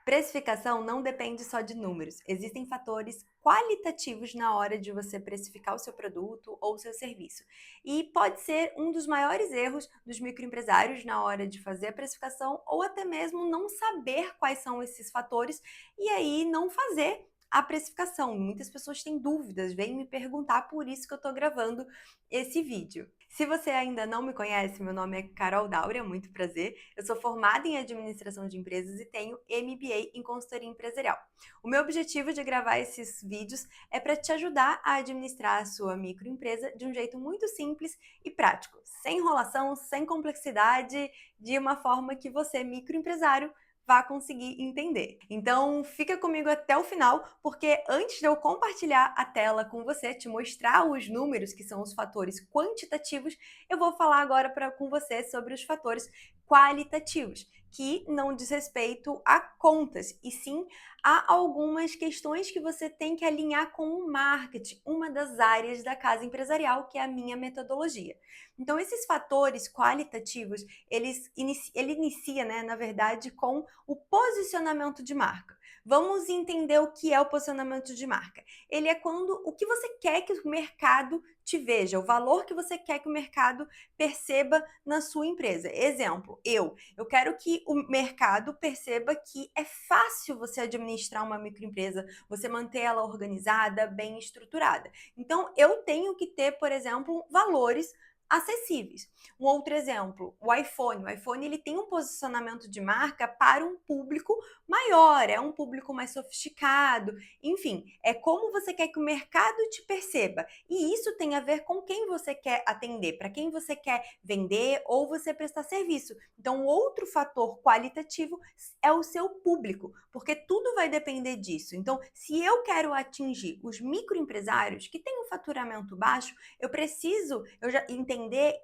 Precificação não depende só de números. Existem fatores qualitativos na hora de você precificar o seu produto ou o seu serviço. E pode ser um dos maiores erros dos microempresários na hora de fazer a precificação ou até mesmo não saber quais são esses fatores e aí não fazer a precificação. Muitas pessoas têm dúvidas, vêm me perguntar, por isso que eu estou gravando esse vídeo. Se você ainda não me conhece, meu nome é Carol Daura, muito prazer. Eu sou formada em administração de empresas e tenho MBA em consultoria empresarial. O meu objetivo de gravar esses vídeos é para te ajudar a administrar a sua microempresa de um jeito muito simples e prático, sem enrolação, sem complexidade, de uma forma que você, microempresário, vá conseguir entender. Então, fica comigo até o final, porque antes de eu compartilhar a tela com você, te mostrar os números, que são os fatores quantitativos, eu vou falar agora com você sobre os fatores qualitativos, que não diz respeito a contas, e sim a algumas questões que você tem que alinhar com o marketing, uma das áreas da casa empresarial, que é a minha metodologia. Então, esses fatores qualitativos, ele inicia, né, na verdade, com o posicionamento de marca. Vamos entender o que é o posicionamento de marca. Ele é quando o que você quer que o mercado te veja, o valor que você quer que o mercado perceba na sua empresa. Exemplo, eu quero que o mercado perceba que é fácil você administrar uma microempresa, você manter ela organizada, bem estruturada. Então, eu tenho que ter, por exemplo, valores acessíveis. Um outro exemplo, o iPhone. O iPhone ele tem um posicionamento de marca para um público maior, é um público mais sofisticado, enfim, é como você quer que o mercado te perceba. E isso tem a ver com quem você quer atender, para quem você quer vender ou você prestar serviço. Então, outro fator qualitativo é o seu público, porque tudo vai depender disso. Então, se eu quero atingir os microempresários que têm um faturamento baixo, eu preciso já entender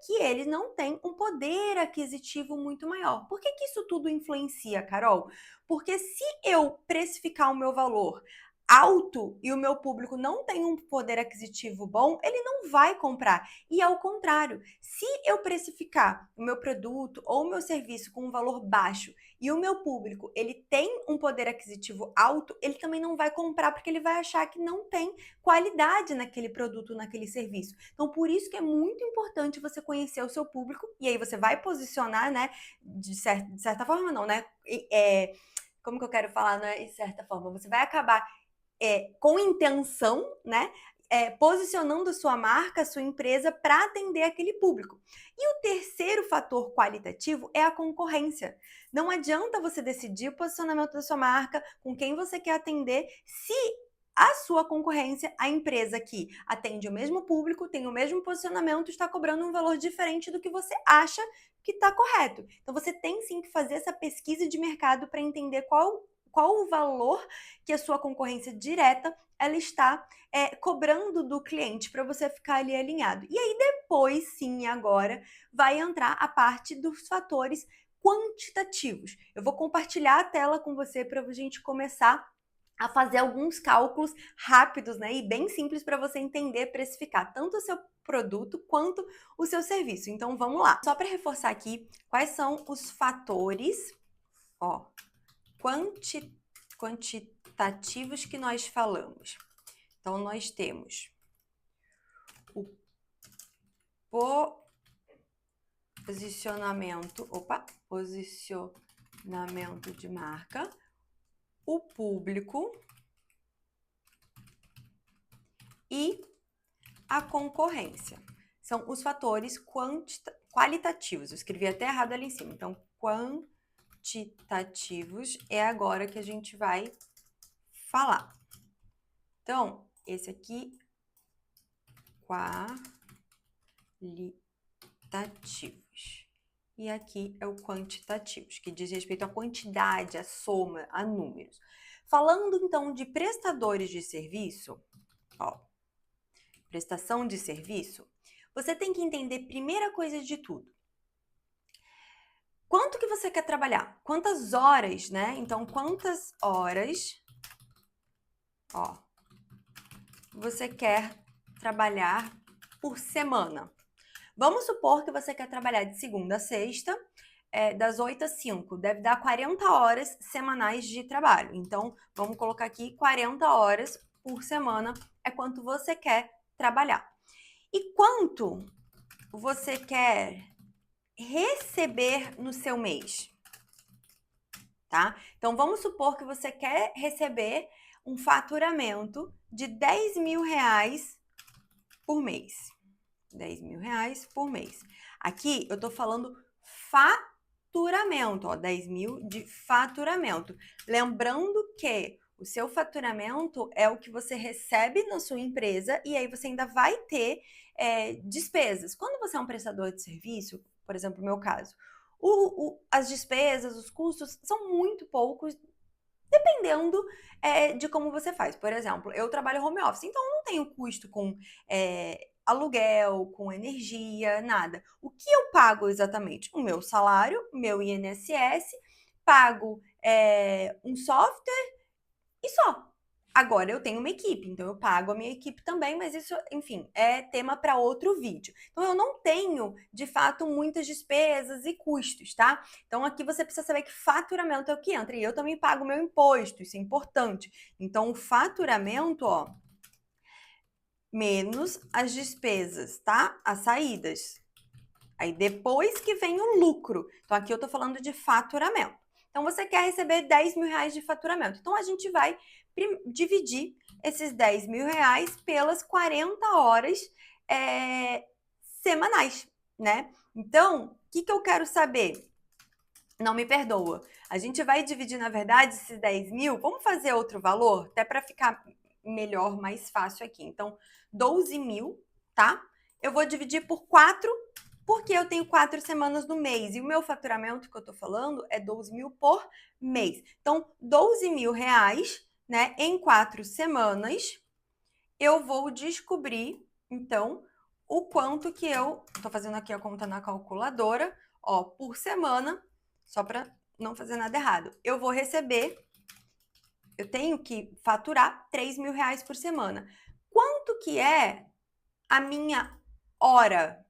que eles não têm um poder aquisitivo muito maior. Por que isso tudo influencia, Carol? Porque se eu precificar o meu valor alto e o meu público não tem um poder aquisitivo bom, ele não vai comprar. E ao contrário, se eu precificar o meu produto ou o meu serviço com um valor baixo e o meu público ele tem um poder aquisitivo alto, ele também não vai comprar porque ele vai achar que não tem qualidade naquele produto, naquele serviço. Então, por isso que é muito importante você conhecer o seu público e aí você vai posicionar, né, de certa forma não, né, como que eu quero falar, né, de certa forma, você vai acabar com intenção, né, posicionando sua marca, sua empresa para atender aquele público. E o terceiro fator qualitativo é a concorrência. Não adianta você decidir o posicionamento da sua marca, com quem você quer atender, se a sua concorrência, a empresa que atende o mesmo público, tem o mesmo posicionamento, está cobrando um valor diferente do que você acha que está correto. Então você tem sim que fazer essa pesquisa de mercado para entender qual o valor que a sua concorrência direta ela está cobrando do cliente para você ficar ali alinhado. E aí depois, sim, agora, vai entrar a parte dos fatores quantitativos. Eu vou compartilhar a tela com você para a gente começar a fazer alguns cálculos rápidos, né, e bem simples para você entender, precificar tanto o seu produto quanto o seu serviço. Então vamos lá. Só para reforçar aqui, quais são os fatores, ó, quantitativos que nós falamos. Então, nós temos o posicionamento de marca, o público e a concorrência. São os fatores qualitativos. Eu escrevi até errado ali em cima. Então, quantitativos é agora que a gente vai falar. Então, esse aqui, qualitativos. E aqui é o quantitativos, que diz respeito à quantidade, à soma, a números. Falando, então, de prestadores de serviço, ó, prestação de serviço, você tem que entender, primeira coisa de tudo, quanto que você quer trabalhar? Quantas horas, né? Então, quantas horas, ó, você quer trabalhar por semana? Vamos supor que você quer trabalhar de segunda a sexta, das 8 às 5, deve dar 40 horas semanais de trabalho. Então, vamos colocar aqui 40 horas por semana é quanto você quer trabalhar. E quanto você quer receber no seu mês? Tá? Então, vamos supor que você quer receber um faturamento de 10 mil reais por mês. 10 mil reais por mês. Aqui eu tô falando faturamento, ó, 10 mil de faturamento. Lembrando que o seu faturamento é o que você recebe na sua empresa e aí você ainda vai ter despesas. Quando você é um prestador de serviço, por exemplo, no meu caso, as despesas, os custos são muito poucos, dependendo de como você faz. Por exemplo, eu trabalho home office, então eu não tenho custo com aluguel, com energia, nada. O que eu pago exatamente? O meu salário, meu INSS, pago um software e só. Agora eu tenho uma equipe, então eu pago a minha equipe também, mas isso, enfim, é tema para outro vídeo. Então eu não tenho, de fato, muitas despesas e custos, tá? Então aqui você precisa saber que faturamento é o que entra e eu também pago meu imposto, isso é importante. Então o faturamento, ó, menos as despesas, tá? As saídas. Aí depois que vem o lucro. Então aqui eu tô falando de faturamento. Então você quer receber 10 mil reais de faturamento. Então a gente vai dividir esses 10 mil reais pelas 40 horas semanais, né? Então, o que eu quero saber? Não me perdoa. A gente vai dividir, na verdade, esses 10 mil. Vamos fazer outro valor? Até para ficar melhor, mais fácil aqui. Então, 12 mil, tá? Eu vou dividir por 4, porque eu tenho 4 semanas no mês. E o meu faturamento que eu tô falando é 12 mil por mês. Então, 12 mil reais, né? Em 4 semanas, eu vou descobrir, então, o quanto que eu... Tô fazendo aqui a conta na calculadora, ó, por semana, só para não fazer nada errado. Eu vou receber, eu tenho que faturar 3 mil reais por semana. Quanto que é a minha hora,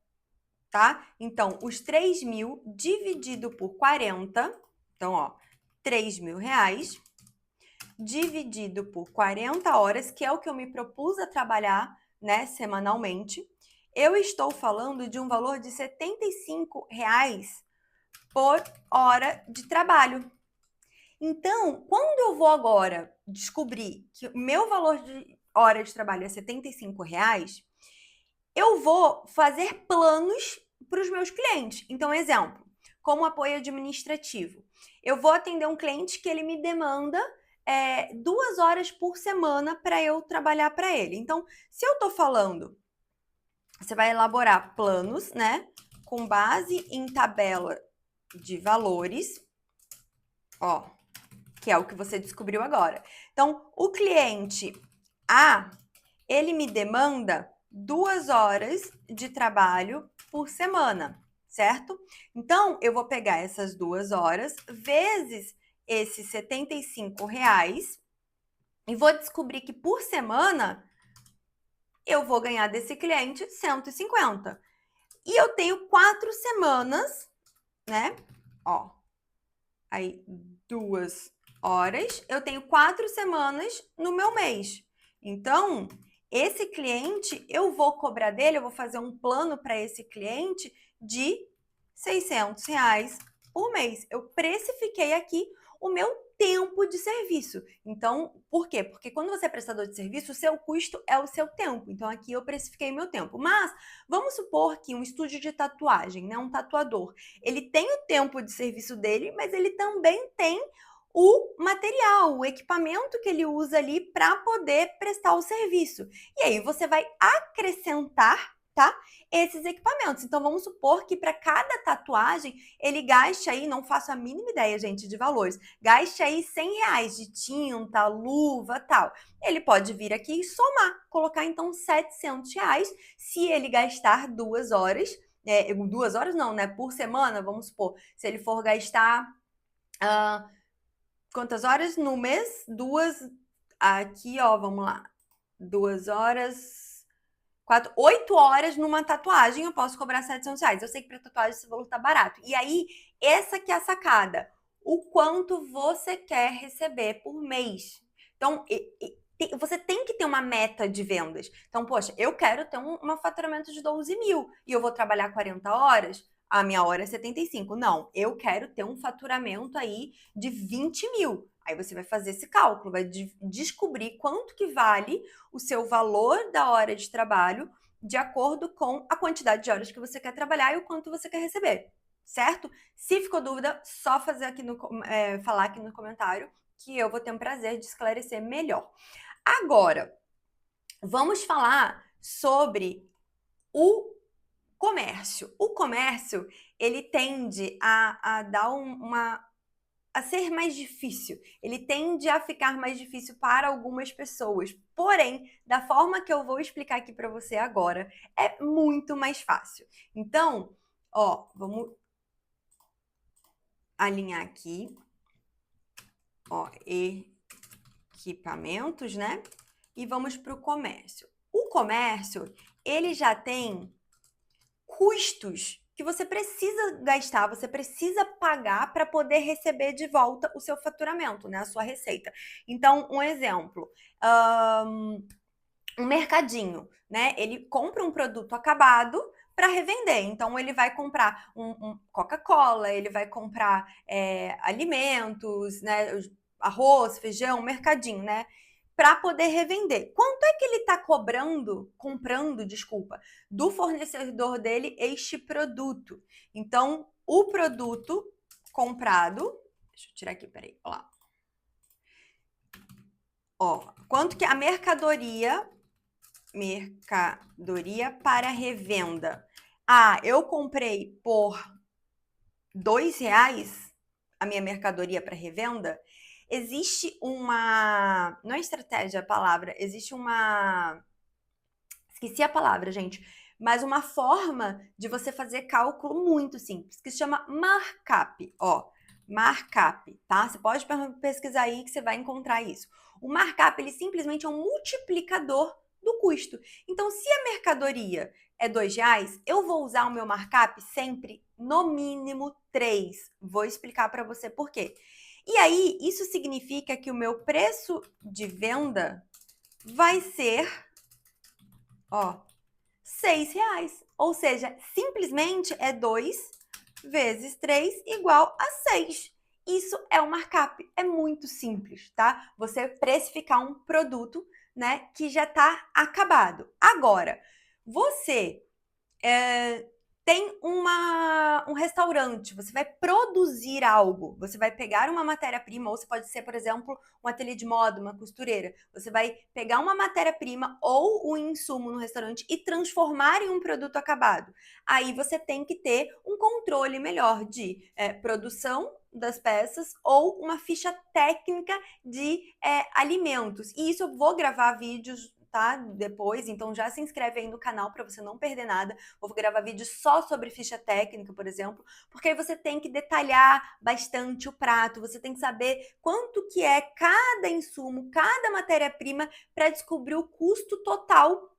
tá? Então, os 3 mil dividido por 40, então, ó, 3 mil reais, dividido por 40 horas, que é o que eu me propus a trabalhar, né, semanalmente, eu estou falando de um valor de R$ 75 reais por hora de trabalho. Então, quando eu vou agora descobrir que o meu valor de hora de trabalho é R$ 75 reais, eu vou fazer planos para os meus clientes. Então, exemplo, como apoio administrativo. Eu vou atender um cliente que ele me demanda 2 horas por semana para eu trabalhar para ele. Então, se eu estou falando, você vai elaborar planos, né? Com base em tabela de valores, ó, que é o que você descobriu agora. Então, o cliente A, ele me demanda 2 horas de trabalho por semana, certo? Então, eu vou pegar essas 2 horas vezes esses R$ 75 reais e vou descobrir que por semana eu vou ganhar desse cliente 150. E eu tenho 4 semanas, né? Ó, aí 2 horas, eu tenho 4 semanas no meu mês. Então, esse cliente, eu vou cobrar dele, eu vou fazer um plano para esse cliente de R$ 600 reais por mês. Eu precifiquei aqui o meu tempo de serviço. Então, por quê? Porque quando você é prestador de serviço, o seu custo é o seu tempo. Então, aqui eu precifiquei meu tempo. Mas, vamos supor que um estúdio de tatuagem, né, um tatuador, ele tem o tempo de serviço dele, mas ele também tem o material, o equipamento que ele usa ali para poder prestar o serviço. E aí você vai acrescentar, tá? Esses equipamentos. Então vamos supor que para cada tatuagem ele gaste aí, não faço a mínima ideia, gente, de valores, gaste aí 100 reais de tinta, luva, tal. Ele pode vir aqui e somar, colocar então 700 reais se ele gastar 2 horas, 2 horas não, né? Por semana, vamos supor, se ele for gastar quantas horas no mês? 2, aqui ó, vamos lá, 2 horas, 8 horas numa tatuagem, eu posso cobrar R$700. Eu sei que para tatuagem esse valor tá barato. E aí, essa que é a sacada. O quanto você quer receber por mês. Então, você tem que ter uma meta de vendas. Então, poxa, eu quero ter um faturamento de 12 mil e eu vou trabalhar 40 horas, a minha hora é 75. Não, eu quero ter um faturamento aí de 20 mil. Aí você vai fazer esse cálculo, vai descobrir quanto que vale o seu valor da hora de trabalho de acordo com a quantidade de horas que você quer trabalhar e o quanto você quer receber, certo? Se ficou dúvida, só fazer aqui falar aqui no comentário que eu vou ter um prazer de esclarecer melhor. Agora, vamos falar sobre o comércio. O comércio, ele tende a dar a ser mais difícil. Ele tende a ficar mais difícil para algumas pessoas. Porém, da forma que eu vou explicar aqui para você agora, é muito mais fácil. Então, ó, vamos alinhar aqui. Ó, equipamentos, né? E vamos para o comércio. O comércio, ele já tem custos que você precisa gastar, você precisa pagar para poder receber de volta o seu faturamento, né? A sua receita. Então, um exemplo, um mercadinho, né? Ele compra um produto acabado para revender. Então, ele vai comprar um Coca-Cola, ele vai comprar alimentos, né? Arroz, feijão, mercadinho, né? Para poder revender. Quanto é que ele está comprando, do fornecedor dele este produto? Então, o produto comprado, deixa eu tirar aqui, peraí, ó lá. Ó, quanto que a mercadoria para revenda. Ah, eu comprei por R$2 a minha mercadoria para revenda. Existe uma... Não é estratégia a palavra, existe uma... Esqueci a palavra, gente. Mas uma forma de você fazer cálculo muito simples, que se chama markup. Ó, markup, tá? Você pode pesquisar aí que você vai encontrar isso. O markup, ele simplesmente é um multiplicador do custo. Então, se a mercadoria é R$2, eu vou usar o meu markup sempre no mínimo 3. Vou explicar para você por quê. E aí, isso significa que o meu preço de venda vai ser, ó, R$6. Ou seja, simplesmente é 2 vezes 3 igual a 6. Isso é o markup. É muito simples, tá? Você precificar um produto, né, que já está acabado. Agora, você tem um restaurante, você vai produzir algo, você vai pegar uma matéria-prima, ou você pode ser, por exemplo, um ateliê de moda, uma costureira. Você vai pegar uma matéria-prima ou um insumo no restaurante e transformar em um produto acabado. Aí você tem que ter um controle melhor de produção das peças ou uma ficha técnica de alimentos. E isso eu vou gravar vídeos, tá? Depois, então já se inscreve aí no canal para você não perder nada. Vou gravar vídeo só sobre ficha técnica, por exemplo, porque aí você tem que detalhar bastante o prato, você tem que saber quanto que é cada insumo, cada matéria-prima para descobrir o custo total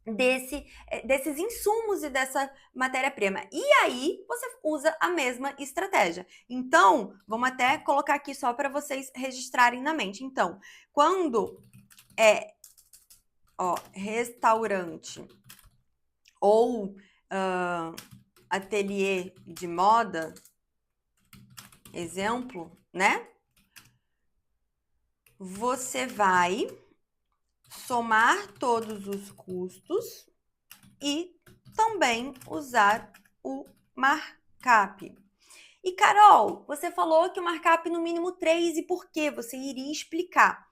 desses insumos e dessa matéria-prima. E aí, você usa a mesma estratégia. Então, vamos até colocar aqui só para vocês registrarem na mente. Então, quando restaurante ou ateliê de moda, exemplo, né? Você vai somar todos os custos e também usar o markup. E, Carol, você falou que o markup no mínimo 3, e por quê? Você iria explicar.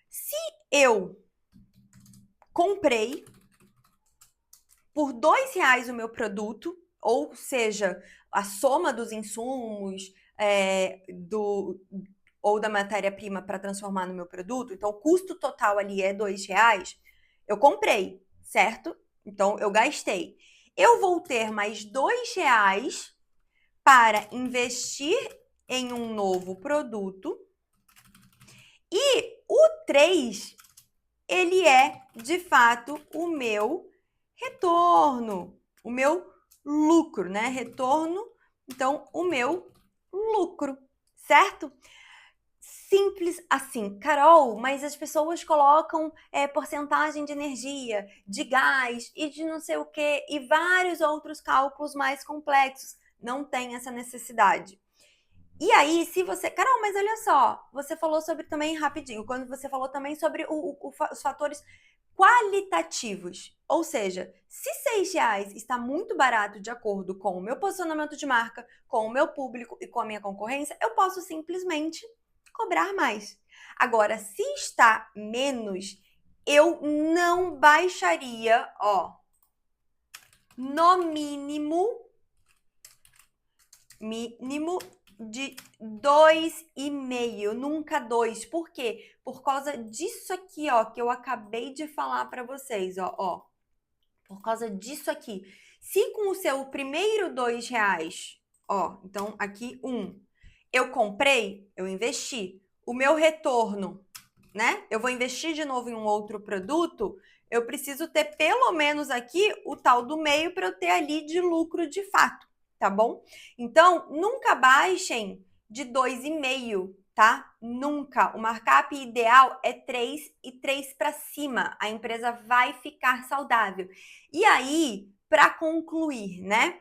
Se eu comprei por R$2 o meu produto, ou seja, a soma dos insumos ou da matéria-prima para transformar no meu produto, então o custo total ali é R$2, eu comprei, certo? Então eu gastei. Eu vou ter mais R$2 para investir em um novo produto e o 3, ele é de fato o meu retorno, o meu lucro, né? Retorno, então o meu lucro, certo? Simples assim. Carol, mas as pessoas colocam porcentagem de energia, de gás e de não sei o que e vários outros cálculos mais complexos. Não tem essa necessidade. E aí, se você. Carol, mas olha só, você falou sobre também, rapidinho, quando você falou também sobre os fatores qualitativos. Ou seja, se R$ 6 está muito barato de acordo com o meu posicionamento de marca, com o meu público e com a minha concorrência, eu posso simplesmente cobrar mais. Agora, se está menos, eu não baixaria, ó, no mínimo de 2,5, nunca 2. Por quê? Por causa disso aqui, ó, que eu acabei de falar para vocês, ó. Por causa disso aqui. Se com o seu primeiro R$ 2, ó, então aqui eu comprei, eu investi. O meu retorno, né? Eu vou investir de novo em um outro produto, eu preciso ter pelo menos aqui o tal do meio para eu ter ali de lucro de fato, tá bom? Então, nunca baixem de 2,5, tá? Nunca. O markup ideal é 3 e 3 para cima. A empresa vai ficar saudável. E aí, para concluir, né?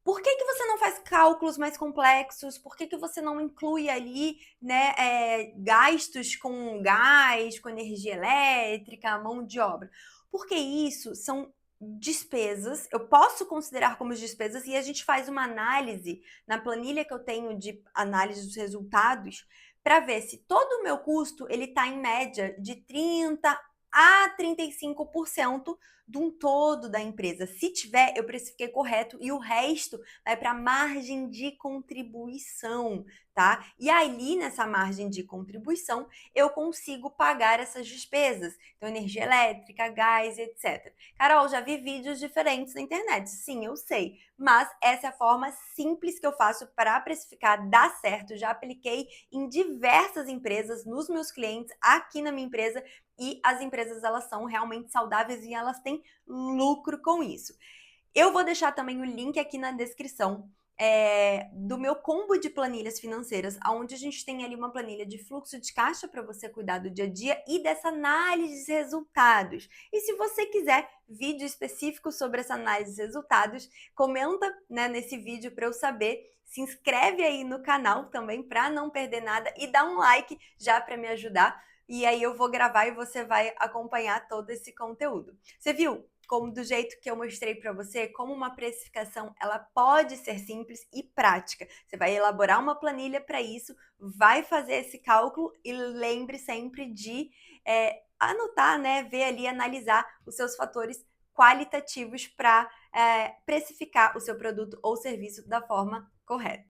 Por que você não faz cálculos mais complexos? Por que você não inclui ali, né, gastos com gás, com energia elétrica, mão de obra? Porque isso são despesas, eu posso considerar como despesas e a gente faz uma análise na planilha que eu tenho de análise dos resultados para ver se todo o meu custo ele está em média de 30 a 35% de um todo da empresa. Se tiver, eu precifiquei correto e o resto vai para margem de contribuição, tá? E ali nessa margem de contribuição, eu consigo pagar essas despesas. Então, energia elétrica, gás, etc. Carol, já vi vídeos diferentes na internet. Sim, eu sei. Mas essa é a forma simples que eu faço para precificar, dá certo. Já apliquei em diversas empresas, nos meus clientes, aqui na minha empresa, e as empresas elas são realmente saudáveis e elas têm lucro com isso. Eu vou deixar também o link aqui na descrição do meu combo de planilhas financeiras, onde a gente tem ali uma planilha de fluxo de caixa para você cuidar do dia a dia e dessa análise de resultados. E se você quiser vídeo específico sobre essa análise de resultados, comenta, né, nesse vídeo para eu saber. Se inscreve aí no canal também para não perder nada e dá um like já para me ajudar. E aí eu vou gravar e você vai acompanhar todo esse conteúdo. Você viu? Como do jeito que eu mostrei para você, como uma precificação ela pode ser simples e prática. Você vai elaborar uma planilha para isso, vai fazer esse cálculo e lembre sempre de anotar, né, ver ali, analisar os seus fatores qualitativos para precificar o seu produto ou serviço da forma correta.